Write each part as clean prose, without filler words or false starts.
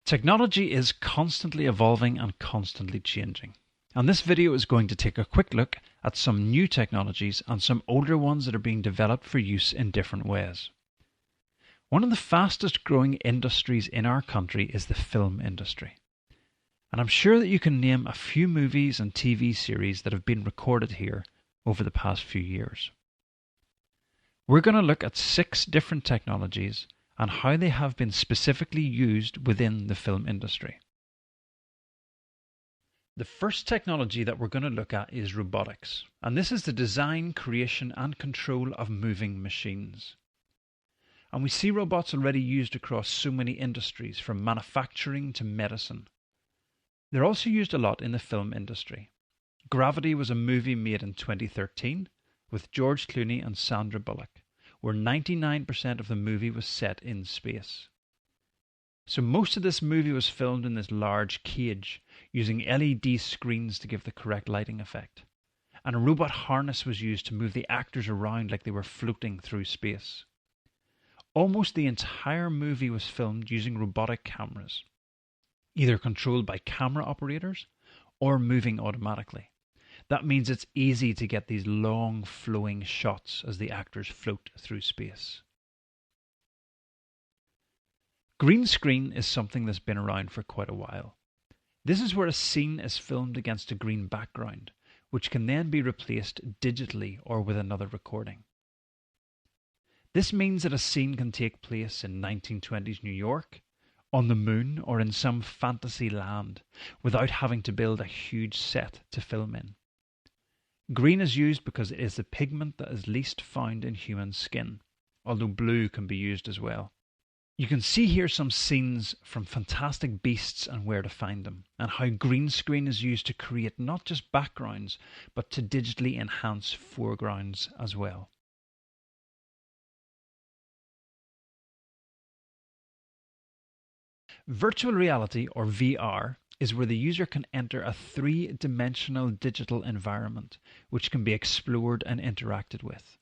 Technology is constantly evolving and constantly changing. And this video is going to take a quick look at some new technologies and some older ones that are being developed for use in different ways. One of the fastest growing industries in our country is the film industry. And I'm sure that you can name a few movies and TV series that have been recorded here over the past few years. We're going to look at 6 different technologies and how they have been specifically used within the film industry. The first technology that we're going to look at is robotics, and this is the design, creation and control of moving machines. And we see robots already used across so many industries, from manufacturing to medicine. They're also used a lot in the film industry. Gravity was a movie made in 2013 with George Clooney and Sandra Bullock, where 99% of the movie was set in space. So most of this movie was filmed in this large cage using LED screens to give the correct lighting effect. And a robot harness was used to move the actors around like they were floating through space. Almost the entire movie was filmed using robotic cameras, either controlled by camera operators or moving automatically. That means it's easy to get these long flowing shots as the actors float through space. Green screen is something that's been around for quite a while. This is where a scene is filmed against a green background, which can then be replaced digitally or with another recording. This means that a scene can take place in 1920s New York, on the moon, or in some fantasy land without having to build a huge set to film in. Green is used because it is the pigment that is least found in human skin, although blue can be used as well. You can see here some scenes from Fantastic Beasts and Where to Find Them, and how green screen is used to create not just backgrounds, but to digitally enhance foregrounds as well. Virtual reality, or VR, is where the user can enter a 3-dimensional digital environment, which can be explored and interacted with.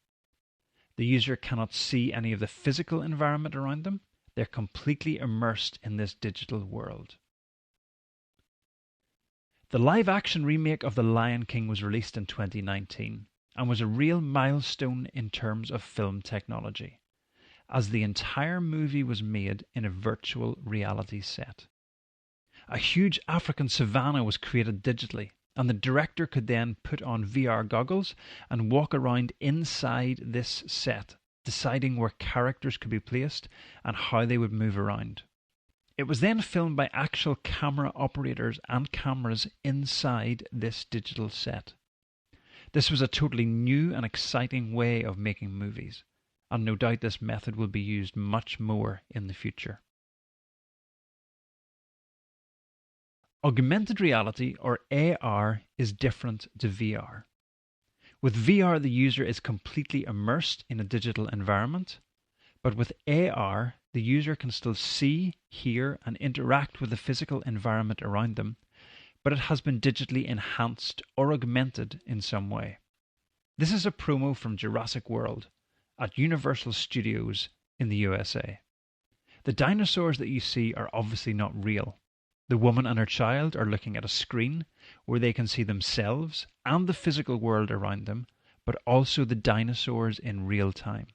The user cannot see any of the physical environment around them. They're completely immersed in this digital world. The live-action remake of The Lion King was released in 2019 and was a real milestone in terms of film technology, as the entire movie was made in a virtual reality set. A huge African savanna was created digitally, and the director could then put on VR goggles and walk around inside this set, deciding where characters could be placed and how they would move around. It was then filmed by actual camera operators and cameras inside this digital set. This was a totally new and exciting way of making movies, and no doubt this method will be used much more in the future. Augmented reality, or AR, is different to VR. With VR, the user is completely immersed in a digital environment, but with AR, the user can still see, hear, and interact with the physical environment around them, but it has been digitally enhanced or augmented in some way. This is a promo from Jurassic World at Universal Studios in the USA. The dinosaurs that you see are obviously not real. The woman and her child are looking at a screen where they can see themselves and the physical world around them, but also the dinosaurs in real time.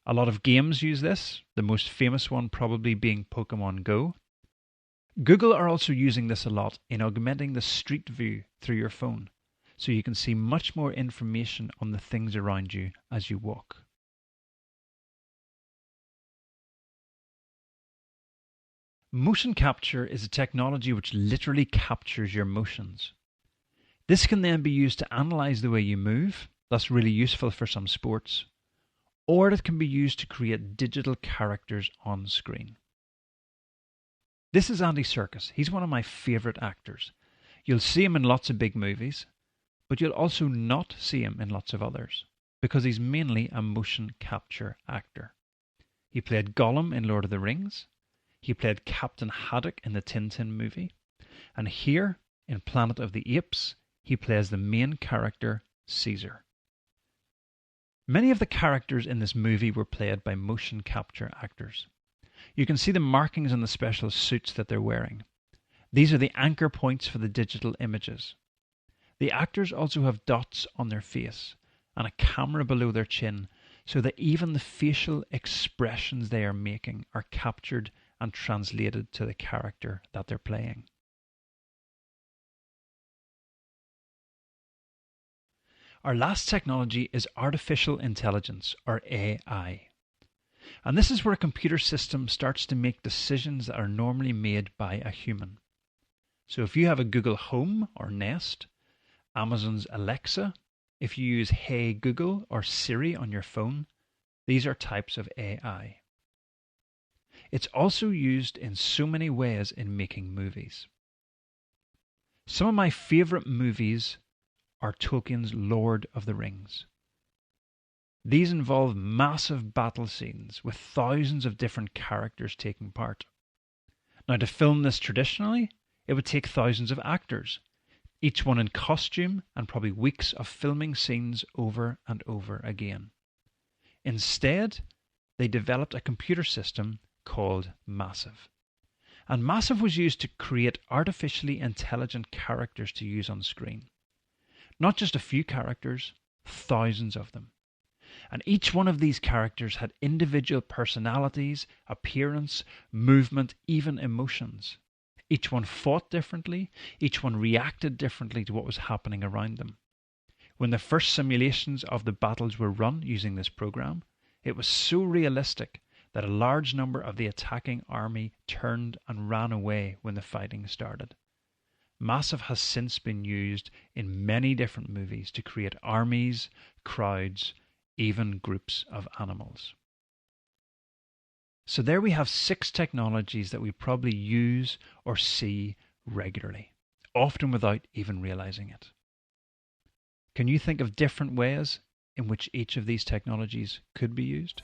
A lot of games use this, the most famous one probably being Pokemon Go. Google are also using this a lot in augmenting the street view through your phone, so you can see much more information on the things around you as you walk. Motion capture is a technology which literally captures your motions. This can then be used to analyze the way you move, that's really useful for some sports, or it can be used to create digital characters on screen. This is Andy Serkis. He's one of my favourite actors. You'll see him in lots of big movies, but you'll also not see him in lots of others, because he's mainly a motion capture actor. He played Gollum in Lord of the Rings. He played Captain Haddock in the Tintin movie, and here, in Planet of the Apes, he plays the main character, Caesar. Many of the characters in this movie were played by motion capture actors, You can see the markings on the special suits that they're wearing. These are the anchor points for the digital images. The actors also have dots on their face and a camera below their chin, so that even the facial expressions they are making are captured and translated to the character that they're playing. Our last technology is artificial intelligence, or AI. And this is where a computer system starts to make decisions that are normally made by a human. So if you have a Google Home or Nest, Amazon's Alexa, if you use Hey Google or Siri on your phone, these are types of AI. It's also used in so many ways in making movies. Some of my favourite movies are Tolkien's Lord of the Rings. These involve massive battle scenes with thousands of different characters taking part. Now, to film this traditionally, it would take thousands of actors, each one in costume, and probably weeks of filming scenes over and over again. Instead, they developed a computer system called Massive. And Massive was used to create artificially intelligent characters to use on screen. Not just a few characters, thousands of them. And each one of these characters had individual personalities, appearance, movement, even emotions. Each one fought differently, each one reacted differently to what was happening around them. When the first simulations of the battles were run using this program, it was so realistic that a large number of the attacking army turned and ran away when the fighting started. Massive has since been used in many different movies to create armies, crowds, even groups of animals. So there we have 6 technologies that we probably use or see regularly, often without even realizing it. Can you think of different ways in which each of these technologies could be used?